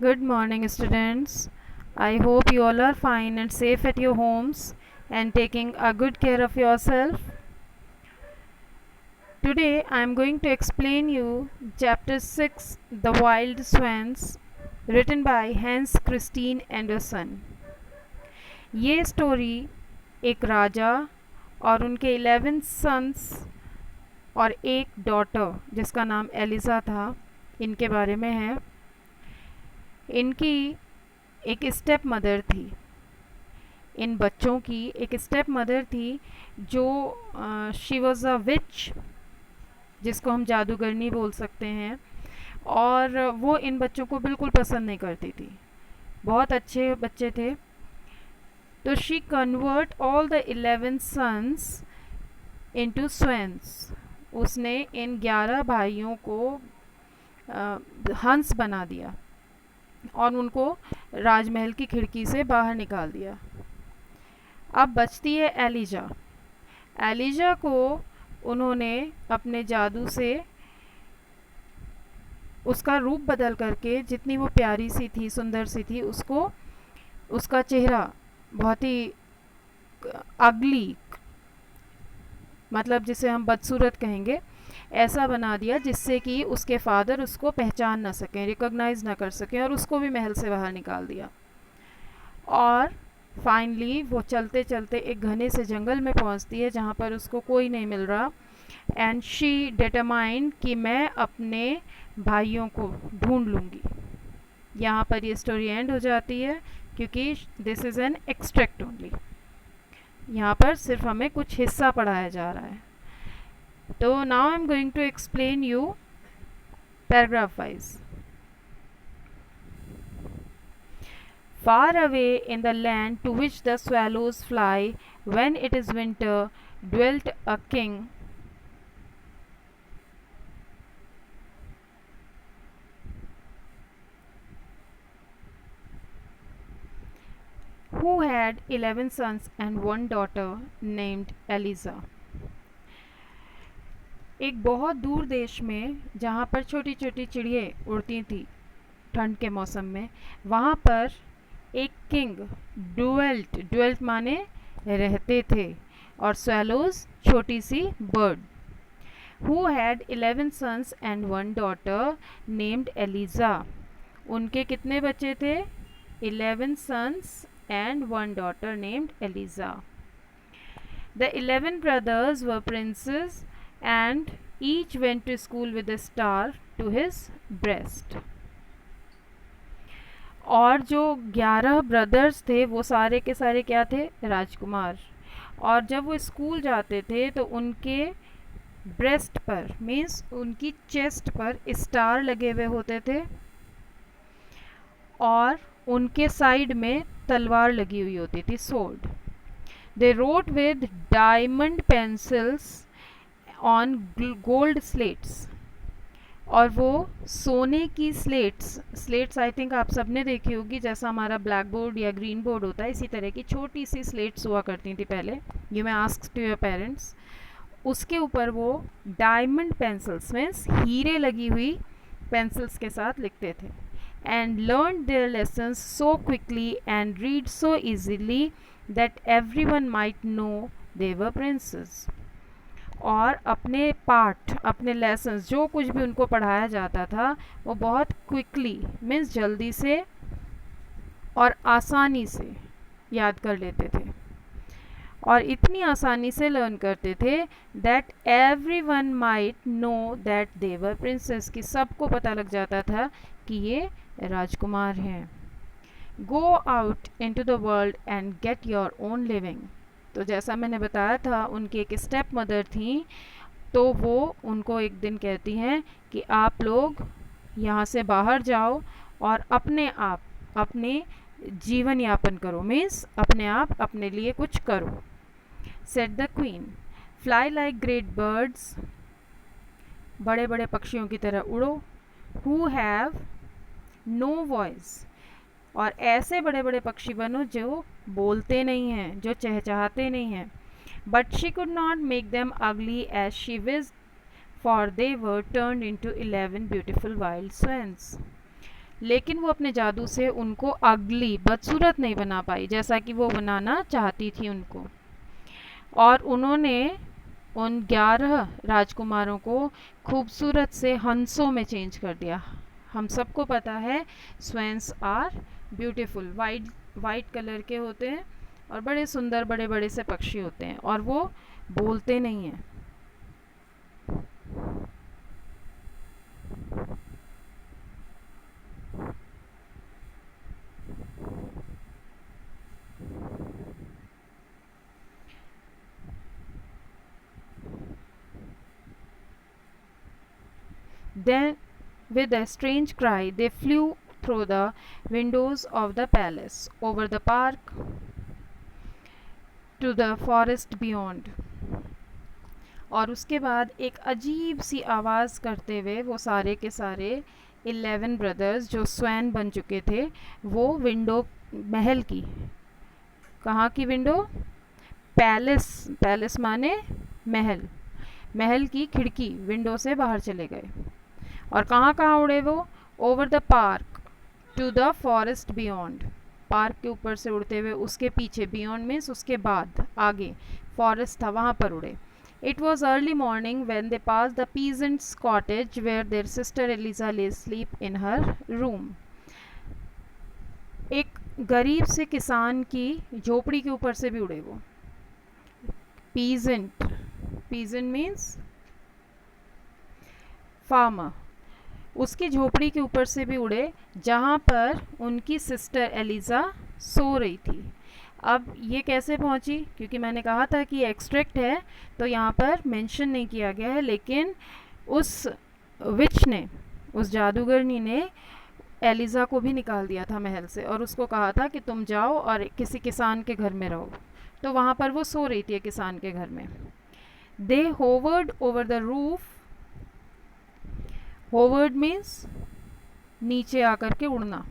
Good morning, students. I hope you all are fine and safe at your homes and taking a good care of yourself. Today I am going to explain you chapter 6 The Wild Swans written by Hans Christian Andersen. ये story एक राजा और उनके 11 sons और एक daughter जिसका नाम Eliza था इनके बारे में है। इनकी एक स्टेप मदर थी। इन बच्चों की एक स्टेप मदर थी जो शी वॉज़ अ विच, जिसको हम जादूगरनी बोल सकते हैं, और वो इन बच्चों को बिल्कुल पसंद नहीं करती थी। बहुत अच्छे बच्चे थे। तो she convert all the 11 sons into swans. उसने इन 11 भाइयों को हंस बना दिया और उनको राजमहल की खिड़की से बाहर निकाल दिया। अब बचती है एलिजा। एलिजा को उन्होंने अपने जादू से उसका रूप बदल करके, जितनी वो प्यारी सी थी, सुंदर सी थी, उसको उसका चेहरा बहुत ही अगली, मतलब जिसे हम बदसूरत कहेंगे, ऐसा बना दिया जिससे कि उसके फादर उसको पहचान ना सकें, रिकॉग्नाइज ना कर सकें, और उसको भी महल से बाहर निकाल दिया। और फाइनली वो चलते चलते एक घने से जंगल में पहुंचती है जहां पर उसको कोई नहीं मिल रहा। एंड शी डिटरमाइंड कि मैं अपने भाइयों को ढूंढ लूँगी। यहाँ पर ये स्टोरी एंड हो जाती है क्योंकि this is an extract only. यहाँ पर सिर्फ हमें कुछ हिस्सा पढ़ाया जा रहा है। तो now I am going to explain you paragraph wise. Far away in the land to which the swallows fly when it is winter dwelt a king who had 11 sons and one daughter named Eliza. एक बहुत दूर देश में जहाँ पर छोटी छोटी चिड़ियाँ उड़ती थी ठंड के मौसम में, वहाँ पर एक किंग ड्वेल्ट माने रहते थे, और swallows छोटी सी bird, who had 11 sons and one daughter named Eliza. उनके कितने बच्चे थे? 11 sons and one daughter named Eliza. The 11 brothers were princes and each went to school with a star to his breast. और जो 11 brothers थे वो सारे के सारे क्या थे? राजकुमार। और जब वो स्कूल जाते थे तो उनके ब्रेस्ट पर, मीन्स उनकी चेस्ट पर स्टार लगे हुए होते थे और उनके साइड में तलवार लगी हुई होती थी, sword. They wrote with diamond pencils on gold slates. और वो सोने की स्लेट्स आई थिंक आप सबने देखी होगी, जैसा हमारा ब्लैक बोर्ड या ग्रीन बोर्ड होता है, इसी तरह की छोटी सी स्लेट्स हुआ करती थी पहले। You may ask to your parents. उसके ऊपर वो डायमंड पेंसिल्स, मीन्स हीरे लगी हुई पेंसिल्स के साथ लिखते थे। And learn their lessons so quickly and read so easily that everyone might know they were princes. और अपने पाठ, अपने लेसन्स, जो कुछ भी उनको पढ़ाया जाता था वो बहुत क्विकली, मीन्स जल्दी से और आसानी से याद कर लेते थे, और इतनी आसानी से लर्न करते थे that everyone might know that they were princess, कि सबको पता लग जाता था कि ये राजकुमार हैं। Go out into the world and get your own living. तो जैसा मैंने बताया था, उनकी एक स्टेप मदर थी, तो वो उनको एक दिन कहती हैं कि आप लोग यहाँ से बाहर जाओ और अपने आप अपने जीवन यापन करो, मीन्स अपने आप अपने लिए कुछ करो। Said the queen, fly like great birds, बड़े बड़े पक्षियों की तरह उड़ो, हु हैव नो वॉइस, और ऐसे बड़े बड़े पक्षी बनो जो बोलते नहीं हैं, जो चहचहाते नहीं हैं। But she could not make them ugly as she was, for they were turned into 11 beautiful wild swans. लेकिन वो अपने जादू से उनको अगली बदसूरत नहीं बना पाई जैसा कि वो बनाना चाहती थी उनको। और उन्होंने उन 11 राजकुमारों को खूबसूरत से हंसों में चेंज कर दिया। हम सबको पता है swans are beautiful, white white colour के होते हैं और बड़े सुंदर बड़े बड़े से पक्षी होते हैं और वो बोलते नहीं हैं। Then, with a strange cry, they flew through the windows of the palace, over the park, to the forest beyond. और उसके बाद एक अजीब सी आवाज़ करते हुए वो सारे के सारे 11 ब्रदर्स जो स्वैन बन चुके थे, वो विंडो, महल की, कहाँ की विंडो? पैलेस, पैलेस माने महल, महल की खिड़की, विंडो से बाहर चले गए। और कहाँ कहाँ उड़े वो? Over the park, to the forest beyond, park के ऊपर से उड़ते हुए उसके पीछे, बियॉन्ड मीन्स उसके बाद, आगे फॉरेस्ट था वहाँ पर उड़े। It was early morning when they passed the peasant's cottage where their sister Eliza lay asleep in her room. एक गरीब से किसान की झोपड़ी के ऊपर से भी उड़े वो। Peasant, peasant means farmer, उसकी झोपड़ी के ऊपर से भी उड़े जहाँ पर उनकी सिस्टर एलिजा सो रही थी। अब ये कैसे पहुंची? क्योंकि मैंने कहा था कि एक्सट्रैक्ट है तो यहाँ पर मेंशन नहीं किया गया है, लेकिन उस विच ने, उस जादूगरनी ने एलिजा को भी निकाल दिया था महल से और उसको कहा था कि तुम जाओ और किसी किसान के घर में रहो। तो वहाँ पर वो सो रही थी किसान के घर में। They hovered over the roof, hovered means नीचे आकर के उड़ना,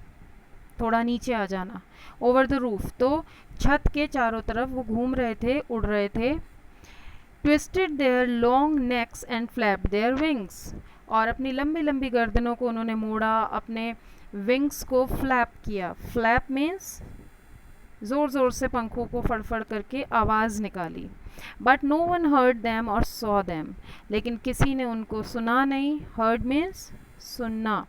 थोड़ा नीचे आ जाना। ओवर द रूफ तो छत के चारों तरफ वो घूम रहे थे, उड़ रहे थे। Twisted their long necks and flap their wings, और अपनी लंबी लंबी गर्दनों को उन्होंने मोड़ा, अपने विंग्स को फ्लैप किया। फ्लैप मीन्स ज़ोर ज़ोर से पंखों को फड़फड़ करके आवाज़ निकाली। But no one heard them or saw them, लेकिन किसी ने उनको सुना नहीं। हर्ड मीन्स सुनना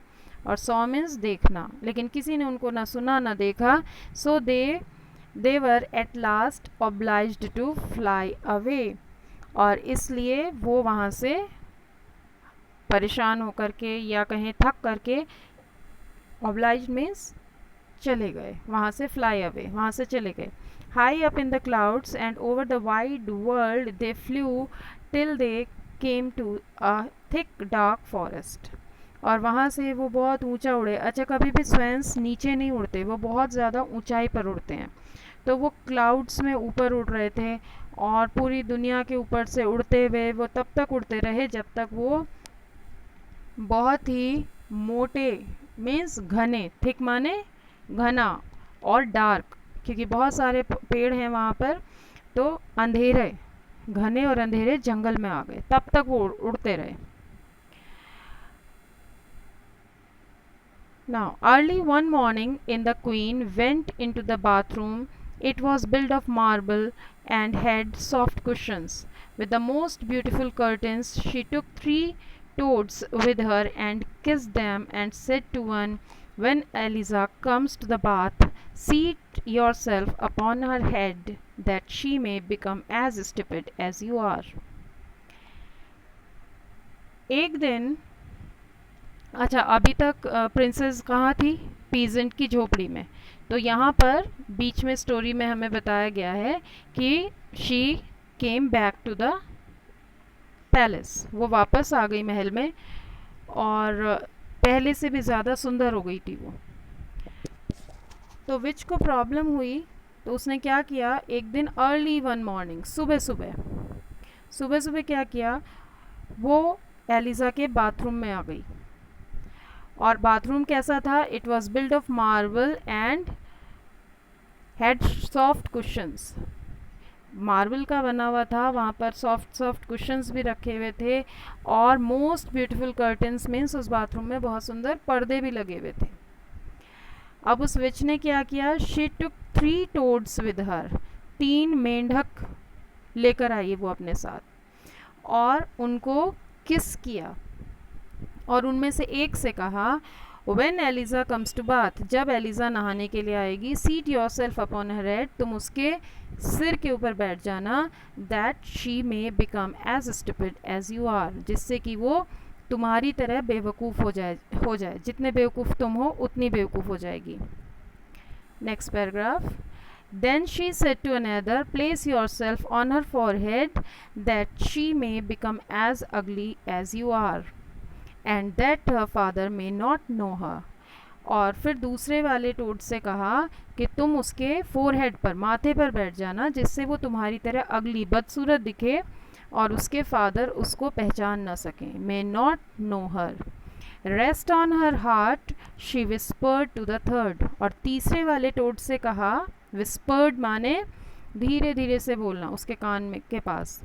और सॉ मीन्स देखना, लेकिन किसी ने उनको ना सुना ना देखा। So they were at last obliged to fly away, और इसलिए वो वहाँ से परेशान होकर के या कहें थक करके, ऑब्लाइज्ड मीन्स चले गए, वहाँ से फ्लाई अवे, वहाँ से चले गए। High up in the clouds and over the wide world they flew till they came to a thick dark forest, और वहाँ से वो बहुत ऊंचा उड़े। अच्छा, कभी भी स्वेंस नीचे नहीं उड़ते, वो बहुत ज़्यादा ऊंचाई पर उड़ते हैं। तो वो क्लाउड्स में ऊपर उड़ रहे थे और पूरी दुनिया के ऊपर से उड़ते हुए वो तब तक उड़ते रहे जब तक वो बहुत ही मोटे, मीन्स घने, थिक माने घना, और डार्क, क्योंकि बहुत सारे पेड़ हैं वहाँ पर, तो अंधेरे, घने और अंधेरे जंगल में आ गए, तब तक वो उड़ते रहे। Now, early one morning in the queen went into the bathroom. It was built of marble and had soft cushions. With the most beautiful curtains, she took 3 toads with her and kissed them and said to one, when Eliza comes to the bath, seat yourself upon her head that she may become as stupid as you are. एक दिन, अच्छा अभी तक princess कहाँ थी? Peasant की झोपड़ी में। तो यहाँ पर बीच में स्टोरी में हमें बताया गया है कि she came back to the palace, वो वापस आ गई महल में और पहले से भी ज़्यादा सुंदर हो गई थी वो। तो विच को प्रॉब्लम हुई तो उसने क्या किया, एक दिन अर्ली वन मॉर्निंग, सुबह सुबह क्या किया, वो एलिजा के बाथरूम में आ गई। और बाथरूम कैसा था? It was build of marble and had soft cushions, marble का बना हुआ था, वहाँ पर सॉफ्ट कुशंस भी रखे हुए थे, और मोस्ट ब्यूटीफुल कर्टन्स मीन्स उस बाथरूम में बहुत सुंदर पर्दे भी लगे हुए थे। अब उस विच ने क्या किया, she took 3 toads with her, 3 मेंढक लेकर आई वो अपने साथ और उनको किस किया और उनमें से एक से कहा, When Eliza comes to bath, जब एलिजा नहाने के लिए आएगी, seat yourself upon her head, तुम उसके सिर के ऊपर बैठ जाना, that she may become as stupid as you are, जिससे कि वो तुम्हारी तरह बेवकूफ़ हो जाए, जितने बेवकूफ़ तुम हो उतनी बेवकूफ़ हो जाएगी. Next paragraph. Then she said to another, place yourself on her forehead, that she may become as ugly as you are, and that her father may not know her. और फिर दूसरे वाले टोड से कहा कि तुम उसके फोरहेड पर, माथे पर बैठ जाना, जिससे वो तुम्हारी तरह अगली बदसूरत दिखे और उसके फादर उसको पहचान न सकें. May not know her. Rest on her heart, she whispered to the third. और तीसरे वाले टोड से कहा, विस्पर्ड माने धीरे धीरे से बोलना उसके कान में के पास,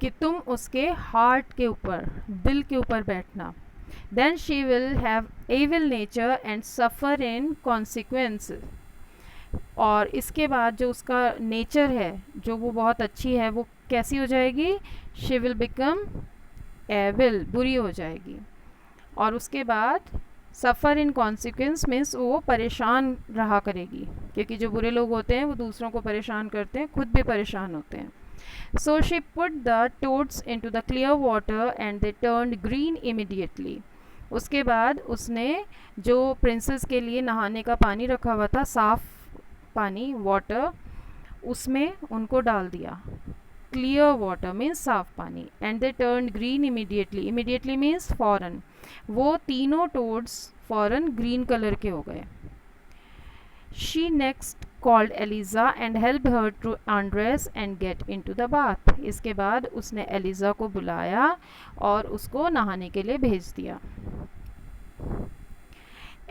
कि तुम उसके हार्ट के ऊपर, दिल के ऊपर बैठना. Then she will have evil nature and suffer in consequence. और इसके बाद जो उसका नेचर है, जो वो बहुत अच्छी है, वो कैसी हो जाएगी, शी विल बिकम एविल, बुरी हो जाएगी. और उसके बाद सफ़र इन कॉन्सिक्वेंस मीन्स वो परेशान रहा करेगी, क्योंकि जो बुरे लोग होते हैं वो दूसरों को परेशान करते हैं, खुद भी परेशान होते हैं. So she put the toads into the clear water and they turned green immediately. उसके बाद उसने जो प्रिंसेस के लिए नहाने का पानी रखा हुआ था, साफ पानी, वाटर, उसमें उनको डाल दिया. क्लियर वाटर मीन्स साफ पानी. And they turn green immediately. Immediately means फॉरन. वो तीनों टोड्स फॉरन ग्रीन कलर के हो गए. She next called Eliza and helped her to undress and get into the bath. इसके बाद उसने एलिजा को बुलाया और उसको नहाने के लिए भेज दिया.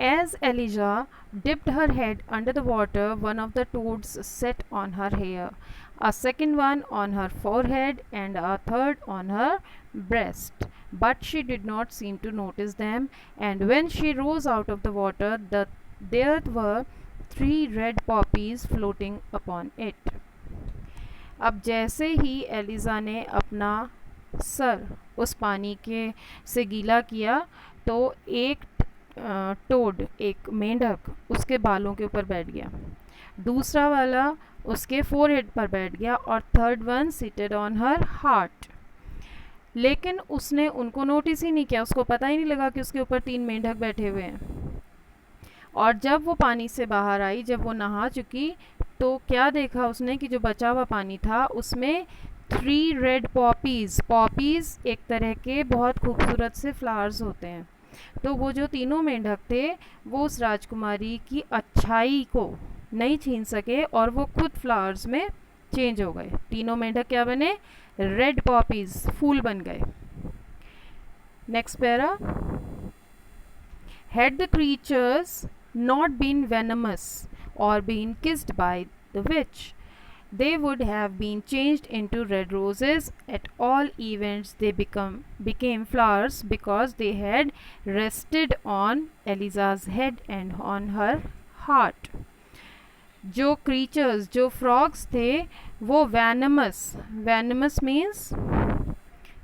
As Elijah dipped her head under the water, one of the toads sat on her hair, a second one on her forehead, and a third on her breast. But she did not seem to notice them, and when she rose out of the water, there were 3 red poppies floating upon it. अब जैसे ही Elijah ने अपना sir उस पानी के से गीला किया, तो एक टोड, एक मेंढक उसके बालों के ऊपर बैठ गया, दूसरा वाला उसके फोरहेड पर बैठ गया और third one seated on her heart. लेकिन उसने उनको नोटिस ही नहीं किया, उसको पता ही नहीं लगा कि उसके ऊपर 3 मेंढक बैठे हुए हैं. और जब वो पानी से बाहर आई, जब वो नहा चुकी, तो क्या देखा उसने कि जो बचा हुआ पानी था उसमें 3 रेड पॉपीज़. पॉपीज़ एक तरह के बहुत खूबसूरत से फ्लावर्स होते हैं. तो वो जो तीनों मेंढक थे वो उस राजकुमारी की अच्छाई को नहीं छीन सके और वो खुद फ्लावर्स में चेंज हो गए. तीनों मेंढक क्या बने, रेड पॉपीज़, फूल बन गए. Next para. Had the creatures not been venomous or been kissed by the witch, they would have been changed into red roses. At all events, they became flowers because they had rested on Eliza's head and on her heart. जो creatures, जो frogs थे, वो venomous means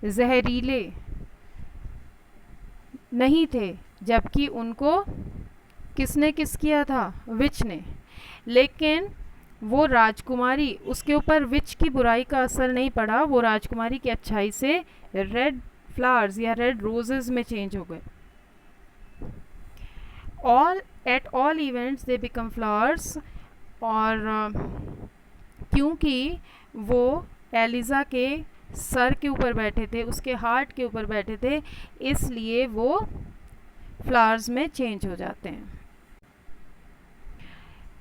जहरीले नहीं थे, जबकि उनको किसने किस किया था, विच ने. लेकिन वो राजकुमारी, उसके ऊपर विच की बुराई का असर नहीं पड़ा, वो राजकुमारी की अच्छाई से रेड फ्लावर्स या रेड रोजेस में चेंज हो गए. At all events they become flowers. और क्योंकि वो एलिजा के सर के ऊपर बैठे थे, उसके हार्ट के ऊपर बैठे थे, इसलिए वो फ्लावर्स में चेंज हो जाते हैं.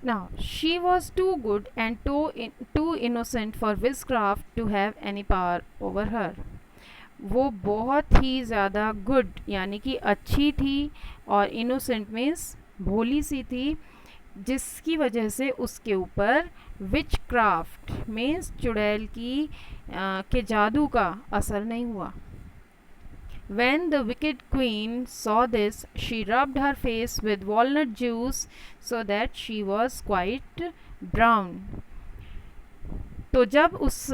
Now, she was too good and too innocent for witchcraft to have any power over her. वो बहुत ही ज़्यादा गुड यानी कि अच्छी थी और इनोसेंट मीन्स भोली सी थी, जिसकी वजह से उसके ऊपर विच क्राफ्ट मीन्स चुड़ैल की के जादू का असर नहीं हुआ. When the wicked queen saw this, she rubbed her face with walnut juice so that she was quite brown. तो जब उस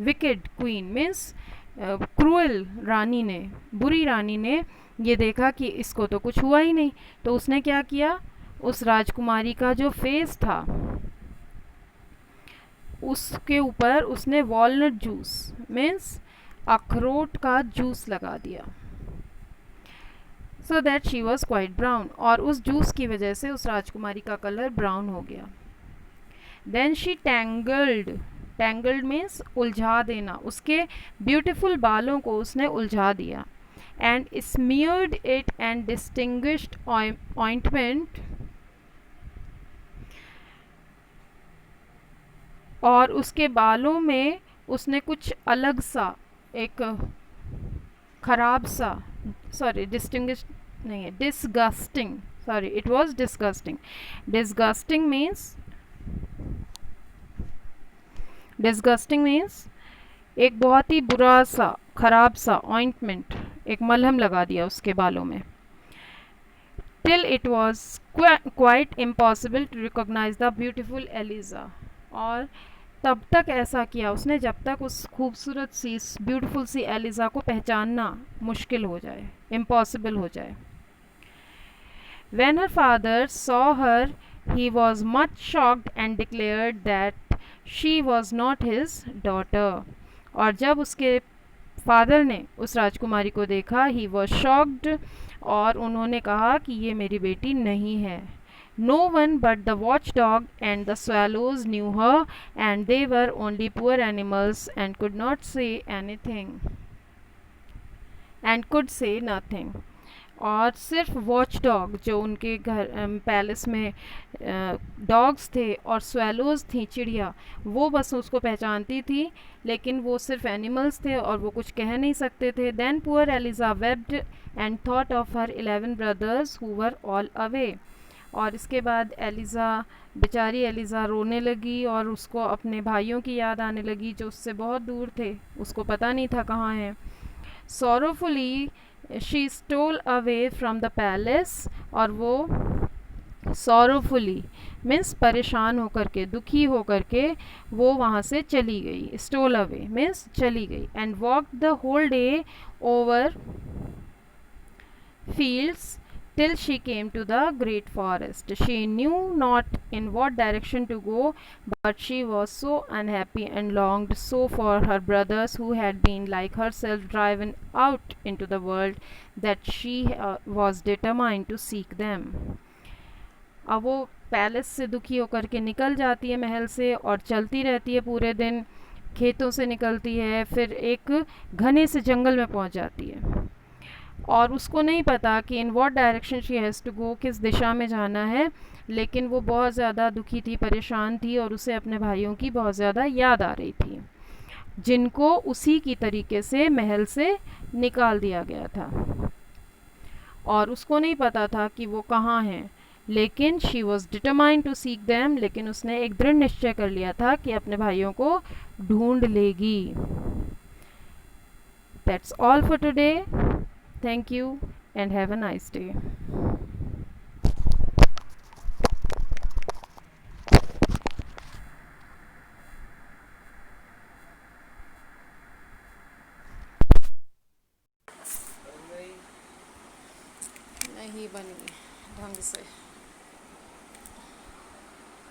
विकेड क्वीन मीन्स क्रूअल रानी ने, बुरी रानी ने ये देखा कि इसको तो कुछ हुआ ही नहीं, तो उसने क्या किया, उस राजकुमारी का जो फेस था उसके ऊपर उसने वॉलनट जूस मीन्स अखरोट का जूस लगा दिया, so that she was quite brown, और उस जूस की वजह से उस राजकुमारी का कलर ब्राउन हो गया. देन शी टैंगल्ड मीन्स उलझा देना, उसके ब्यूटिफुल बालों को उसने उलझा दिया. And smeared it and distinguished ointment, और उसके बालों में उसने कुछ अलग सा, एक खराब सा, सॉरी डिस्टिंग्विश नहीं है, disgusting, sorry it was disgusting. Disgusting means एक बहुत ही बुरा सा, खराब सा ऑइंटमेंट, एक मलहम लगा दिया उसके बालों में. Till it was quite impossible to recognise the beautiful Eliza, और तब तक ऐसा किया उसने जब तक उस खूबसूरत सी, ब्यूटीफुल सी एलिजा को पहचानना मुश्किल हो जाए, इम्पॉसिबल हो जाए. When her father saw her, he was much shocked and declared that she was not his daughter. और जब उसके फादर ने उस राजकुमारी को देखा, he was shocked, और उन्होंने कहा कि ये मेरी बेटी नहीं है. No one but the watchdog and the swallows knew her, and they were only poor animals and could not say anything and could say nothing. और सिर्फ वॉच डॉग, जो उनके घर पैलेस में डॉग्स थे, और स्वेलोज थी, चिड़िया, वो बस उसको पहचानती थी, लेकिन वो सिर्फ एनिमल्स थे और वो कुछ कह नहीं सकते थे. Then poor Eliza wept and thought of her 11 brothers who were all away. और इसके बाद एलिज़ा, बेचारी एलिज़ा रोने लगी और उसको अपने भाइयों की याद आने लगी जो उससे बहुत दूर थे, उसको पता नहीं था कहाँ हैं. Sorrowfully she stole away from the palace, और वो सॉरोफुली मीन्स परेशान होकर के, दुखी होकर के वो वहाँ से चली गई. स्टोल अवे मीन्स चली गई. And walk the whole day over fields till she came to the great forest. She knew not in what direction to go, but she was so unhappy and longed so for her brothers who had been like herself driven out into the world that she was determined to seek them. अब वो palace से दुखी होकर के निकल जाती है महल से, और चलती रहती है पूरे दिन, खेतों से निकलती है, फिर एक घने से जंगल में पहुंच जाती है, और उसको नहीं पता कि in what direction she has to go, किस दिशा में जाना है. लेकिन वो बहुत ज़्यादा दुखी थी, परेशान थी, और उसे अपने भाइयों की बहुत ज़्यादा याद आ रही थी, जिनको उसी की तरीके से महल से निकाल दिया गया था, और उसको नहीं पता था कि वो कहाँ हैं. लेकिन she was determined to seek them, लेकिन उसने एक दृढ़ निश्चय कर लिया था कि अपने भाइयों को ढूंढ लेगी. That's all for today. Thank you and have a nice day. नहीं बनी ढंग से.